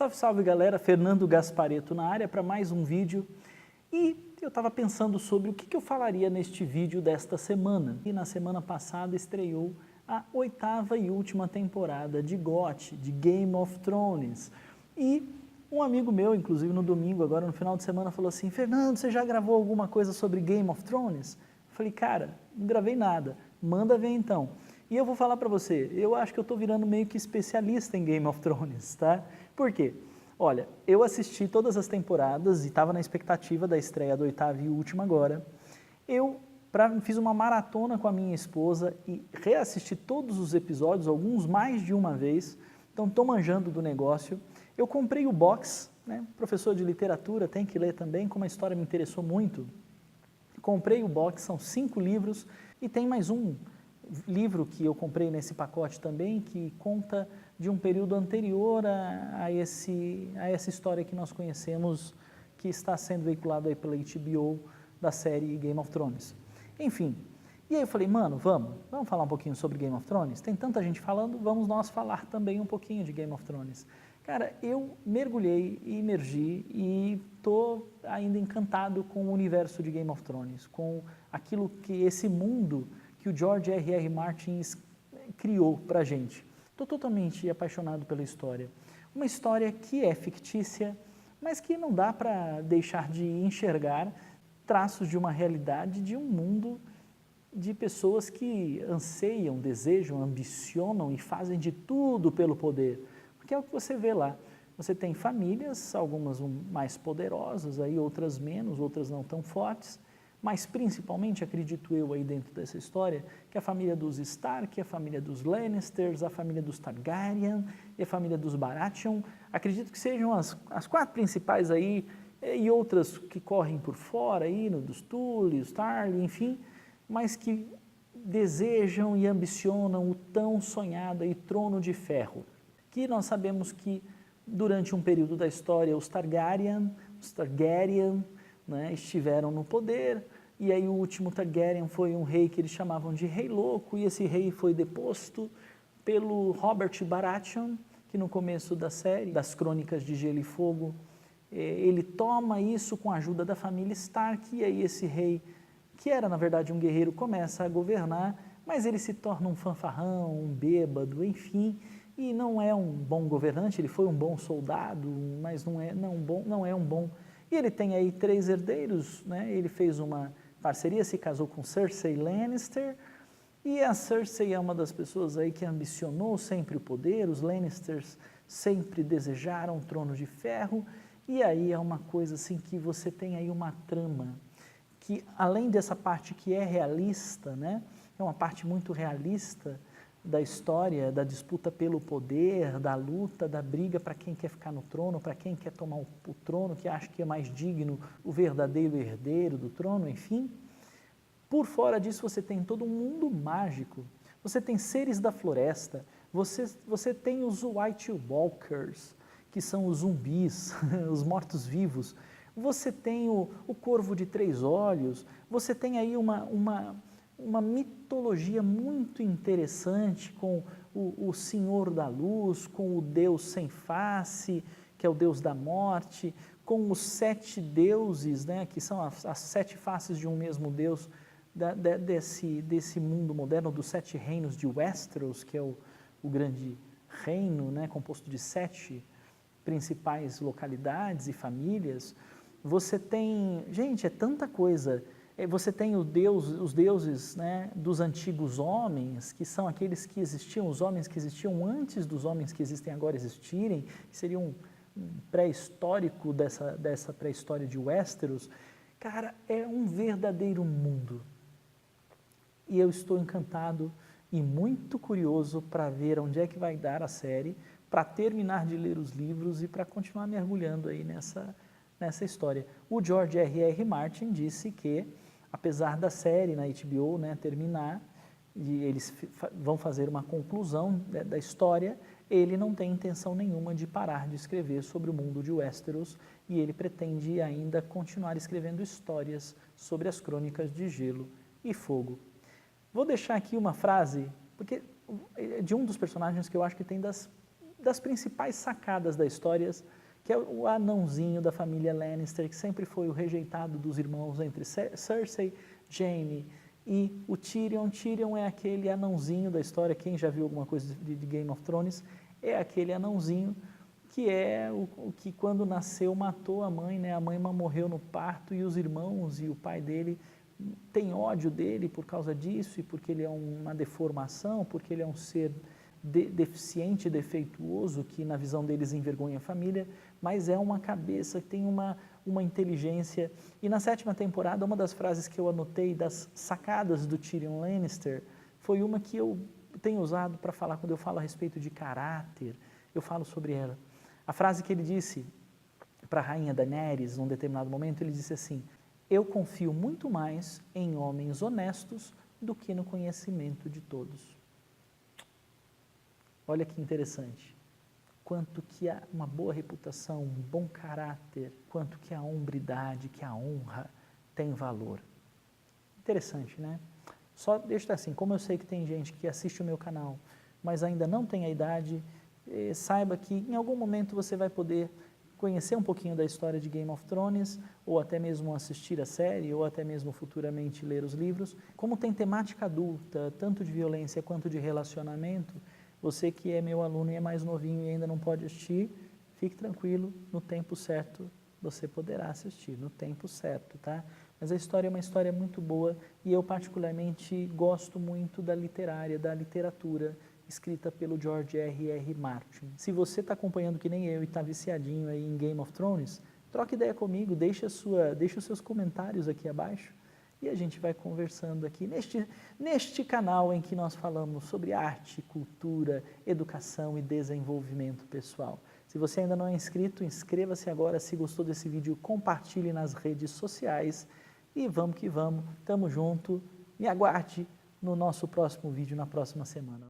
Salve, salve galera, Fernando Gasparetto na área para mais um vídeo. E eu estava pensando sobre o que eu falaria neste vídeo desta semana. E na semana passada estreou a 8ª e última temporada de GOT, de Game of Thrones. E um amigo meu, inclusive no domingo, agora no final de semana, falou assim: Fernando, você já gravou alguma coisa sobre Game of Thrones? Eu falei, cara, não gravei nada, manda ver então. E eu vou falar para você, eu acho que eu estou virando meio que especialista em Game of Thrones, tá? Por quê? Olha, eu assisti todas as temporadas e estava na expectativa da estreia da 8ª e última agora. Eu fiz uma maratona com a minha esposa e reassisti todos os episódios, alguns mais de uma vez, então estou manjando do negócio. Eu comprei o box, né? Professor de literatura, tem que ler também, como a história me interessou muito. Comprei o box, são 5 livros e tem mais um livro que eu comprei nesse pacote também, que conta de um período anterior a essa história que nós conhecemos, que está sendo veiculado aí pela HBO da série Game of Thrones. Enfim, e aí eu falei, mano, vamos falar um pouquinho sobre Game of Thrones? Tem tanta gente falando, vamos nós falar também um pouquinho de Game of Thrones. Cara, eu mergulhei e imergi e estou ainda encantado com o universo de Game of Thrones, com aquilo que esse mundo que o George R.R. Martin criou para a gente. Estou totalmente apaixonado pela história. Uma história que é fictícia, mas que não dá para deixar de enxergar traços de uma realidade, de um mundo de pessoas que anseiam, desejam, ambicionam e fazem de tudo pelo poder. Porque é o que você vê lá. Você tem famílias, algumas mais poderosas, aí outras menos, outras não tão fortes, mas principalmente, acredito eu aí dentro dessa história, que a família dos Stark, a família dos Lannisters, a família dos Targaryen e a família dos Baratheon, acredito que sejam as 4 principais aí, e outras que correm por fora aí, dos Tully, os Tarly, enfim, mas que desejam e ambicionam o tão sonhado aí trono de ferro, que nós sabemos que durante um período da história os Targaryen, né, estiveram no poder, e aí o último Targaryen foi um rei que eles chamavam de Rei Louco, e esse rei foi deposto pelo Robert Baratheon, que no começo da série, das Crônicas de Gelo e Fogo, ele toma isso com a ajuda da família Stark, e aí esse rei, que era na verdade um guerreiro, começa a governar, mas ele se torna um fanfarrão, um bêbado, enfim, e não é um bom governante. Ele foi um bom soldado, mas não é um bom. E ele tem aí 3 herdeiros, né? Ele fez uma parceria, se casou com Cersei Lannister, e a Cersei é uma das pessoas aí que ambicionou sempre o poder, os Lannisters sempre desejaram o trono de ferro, e aí é uma coisa assim que você tem aí uma trama, que além dessa parte que é realista, né? É uma parte muito realista da história, da disputa pelo poder, da luta, da briga para quem quer ficar no trono, para quem quer tomar o trono, que acha que é mais digno, o verdadeiro herdeiro do trono, enfim. Por fora disso você tem todo um mundo mágico, você tem seres da floresta, você tem os White Walkers, que são os zumbis, os mortos-vivos, você tem o corvo de 3 olhos, você tem aí uma mitologia muito interessante com o Senhor da Luz, com o Deus sem face, que é o Deus da morte, com os 7 deuses, né, que são as 7 faces de um mesmo Deus, desse mundo moderno, dos 7 reinos de Westeros, que é o grande reino, né, composto de 7 principais localidades e famílias. Você tem, gente, é tanta coisa. Você tem os deuses, né, dos antigos homens, que são aqueles que existiam, os homens que existiam antes dos homens que existem agora existirem, que seriam um pré-histórico dessa pré-história de Westeros. Cara, é um verdadeiro mundo. E eu estou encantado e muito curioso para ver onde é que vai dar a série, para terminar de ler os livros e para continuar mergulhando aí nessa história. O George R.R. Martin disse que, apesar da série na HBO, né, terminar, e eles vão fazer uma conclusão da história, ele não tem intenção nenhuma de parar de escrever sobre o mundo de Westeros, e ele pretende ainda continuar escrevendo histórias sobre as Crônicas de Gelo e Fogo. Vou deixar aqui uma frase, porque de um dos personagens que eu acho que tem das das principais sacadas da história, que é o anãozinho da família Lannister, que sempre foi o rejeitado dos irmãos entre Cersei, Jaime e o Tyrion. Tyrion é aquele anãozinho da história, quem já viu alguma coisa de Game of Thrones, é aquele anãozinho que é o que quando nasceu matou a mãe, né? A mãe morreu no parto e os irmãos e o pai dele têm ódio dele por causa disso e porque ele é uma deformação, porque ele é um ser deficiente, defeituoso, que na visão deles envergonha a família, mas é uma cabeça que tem uma inteligência. E na 7ª temporada, uma das frases que eu anotei das sacadas do Tyrion Lannister foi uma que eu tenho usado para falar quando eu falo a respeito de caráter, eu falo sobre ela. A frase que ele disse para a rainha Daenerys, num determinado momento, ele disse assim: eu confio muito mais em homens honestos do que no conhecimento de todos. Olha que interessante. Quanto que uma boa reputação, um bom caráter, quanto que a hombridade, que a honra tem valor. Interessante, né? Só deixa assim, como eu sei que tem gente que assiste o meu canal, mas ainda não tem a idade, saiba que em algum momento você vai poder conhecer um pouquinho da história de Game of Thrones, ou até mesmo assistir a série, ou até mesmo futuramente ler os livros. Como tem temática adulta, tanto de violência quanto de relacionamento, você que é meu aluno e é mais novinho e ainda não pode assistir, fique tranquilo, no tempo certo você poderá assistir, no tempo certo, tá? Mas a história é uma história muito boa e eu particularmente gosto muito da literatura escrita pelo George R.R. Martin. Se você está acompanhando que nem eu e está viciadinho aí em Game of Thrones, troca ideia comigo, deixa os seus comentários aqui abaixo e a gente vai conversando aqui neste canal em que nós falamos sobre arte, cultura, educação e desenvolvimento pessoal. Se você ainda não é inscrito, inscreva-se agora. Se gostou desse vídeo, compartilhe nas redes sociais e vamos que vamos, tamo junto. Me aguarde no nosso próximo vídeo na próxima semana.